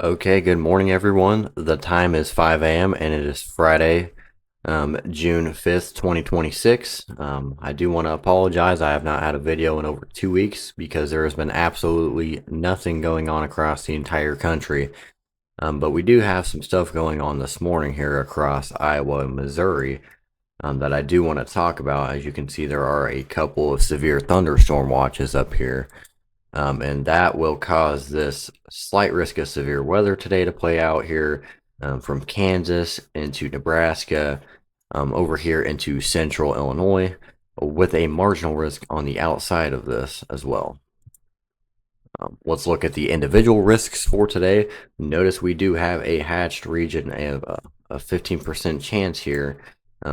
Okay, good morning, everyone. The time is 5 a.m. and it is Friday, June 5th, 2026. I do want to apologize. I have not had a video in over 2 weeks because there has been absolutely nothing going on across the entire country. But we do have some stuff going on this morning here across Iowa and Missouri that I do want to talk about. As you can see, there are a couple of severe thunderstorm watches up here. And that will cause this slight risk of severe weather today to play out here from Kansas into Nebraska, over here into central Illinois, with a marginal risk on the outside of this as well. Let's look at the individual risks for today. Notice we do have a hatched region of a 15% chance here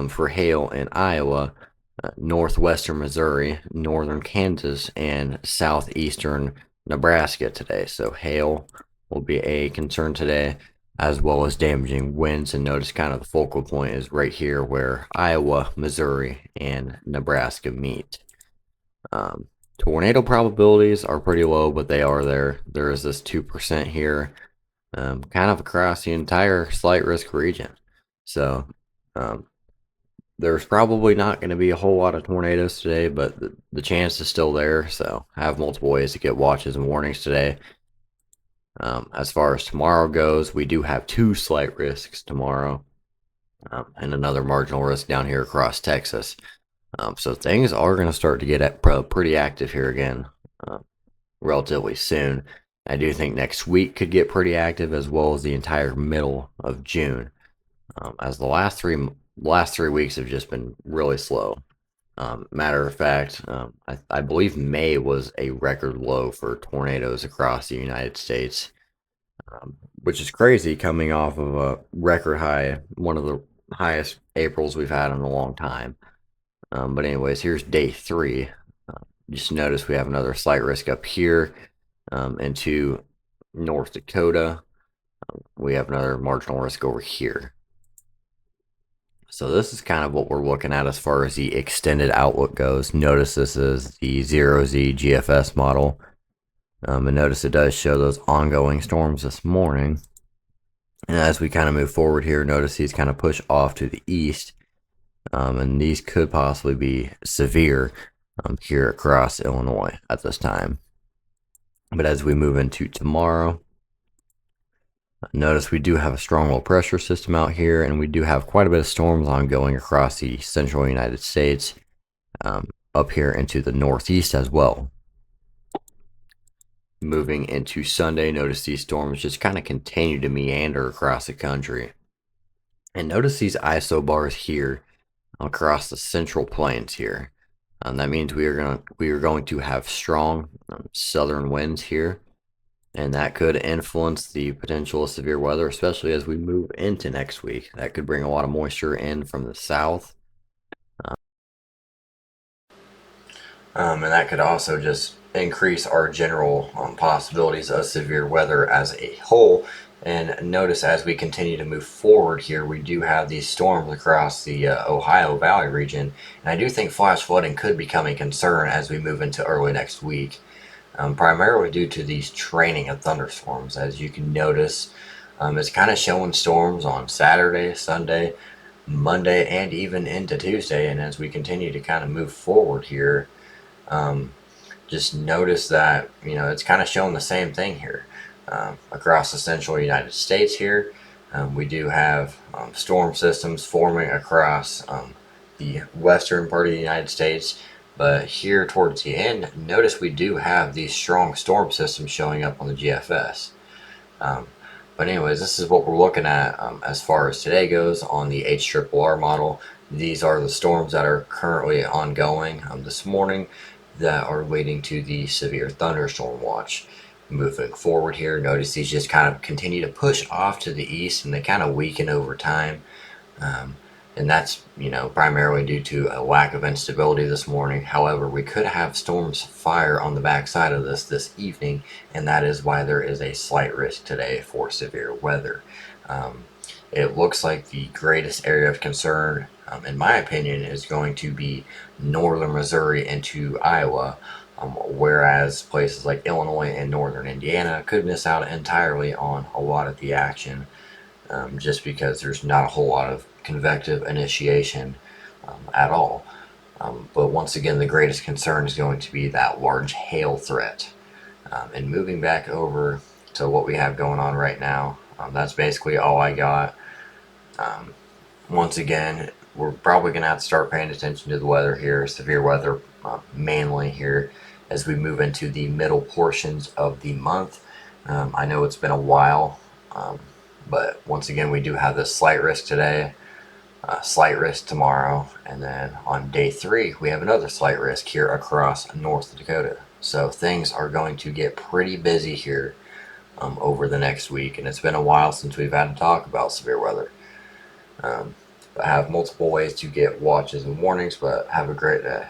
for hail in Iowa, northwestern Missouri, northern Kansas, and southeastern Nebraska today. So hail will be a concern today, as well as damaging winds. And notice kind of the focal point is right here where Iowa, Missouri, and Nebraska meet. Tornado probabilities are pretty low, but they are there. There is this 2% here, kind of across the entire slight risk region. So there's probably not going to be a whole lot of tornadoes today, but the chance is still there. So I have multiple ways to get watches and warnings today. As far as tomorrow goes, we do have two slight risks tomorrow, and another marginal risk down here across Texas. So things are going to start to get pretty active here again relatively soon. I do think next week could get pretty active, as well as the entire middle of June, as the last three weeks have just been really slow. Matter of fact, I believe May was a record low for tornadoes across the United States, which is crazy coming off of a record high, one of the highest Aprils we've had in a long time. But anyways, here's day 3. Just notice we have another slight risk up here into North Dakota. We have another marginal risk over here. So this is kind of what we're looking at as far as the extended outlook goes. Notice this is the 0Z GFS model. And notice it does show those ongoing storms this morning. And as we kind of move forward here, notice these kind of push off to the east. And these could possibly be severe here across Illinois at this time. But as we move into tomorrow, notice we do have a strong low pressure system out here, and we do have quite a bit of storms ongoing across the central United States, up here into the northeast as well. Moving into Sunday, notice these storms just kind of continue to meander across the country. And notice these ISO bars here across the central plains here. That means we are going to have strong southern winds here, and that could influence the potential of severe weather, especially as we move into next week. That could bring a lot of moisture in from the south, and that could also just increase our general possibilities of severe weather as a whole. And notice as we continue to move forward here, we do have these storms across the Ohio Valley region. And I do think flash flooding could become a concern as we move into early next week, primarily due to these training of thunderstorms. As you can notice, it's kind of showing storms on Saturday, Sunday, Monday, and even into Tuesday. And as we continue to kind of move forward here, just notice that, it's kind of showing the same thing here. Across the central United States here, we do have storm systems forming across the western part of the United States. But here towards the end, notice we do have these strong storm systems showing up on the GFS. But anyways, this is what we're looking at as far as today goes on the HRRR model. These are the storms that are currently ongoing this morning that are leading to the severe thunderstorm watch. Moving forward here, notice these just kind of continue to push off to the east, and they kind of weaken over time. And that's, primarily due to a lack of instability this morning. However, we could have storms fire on the backside of this evening, and that is why there is a slight risk today for severe weather. It looks like the greatest area of concern, in my opinion, is going to be northern Missouri into Iowa, whereas places like Illinois and northern Indiana could miss out entirely on a lot of the action, just because there's not a whole lot of convective initiation at all. But once again, the greatest concern is going to be that large hail threat. And moving back over to what we have going on right now, that's basically all I got. Um, Once again, we're probably going to have to start paying attention to the weather here, severe weather mainly here, as we move into the middle portions of the month. I know it's been a while, but once again, we do have this slight risk today, slight risk tomorrow, and then on day 3, we have another slight risk here across North Dakota. So things are going to get pretty busy here over the next week, and it's been a while since we've had to talk about severe weather. I have multiple ways to get watches and warnings, but have a great day.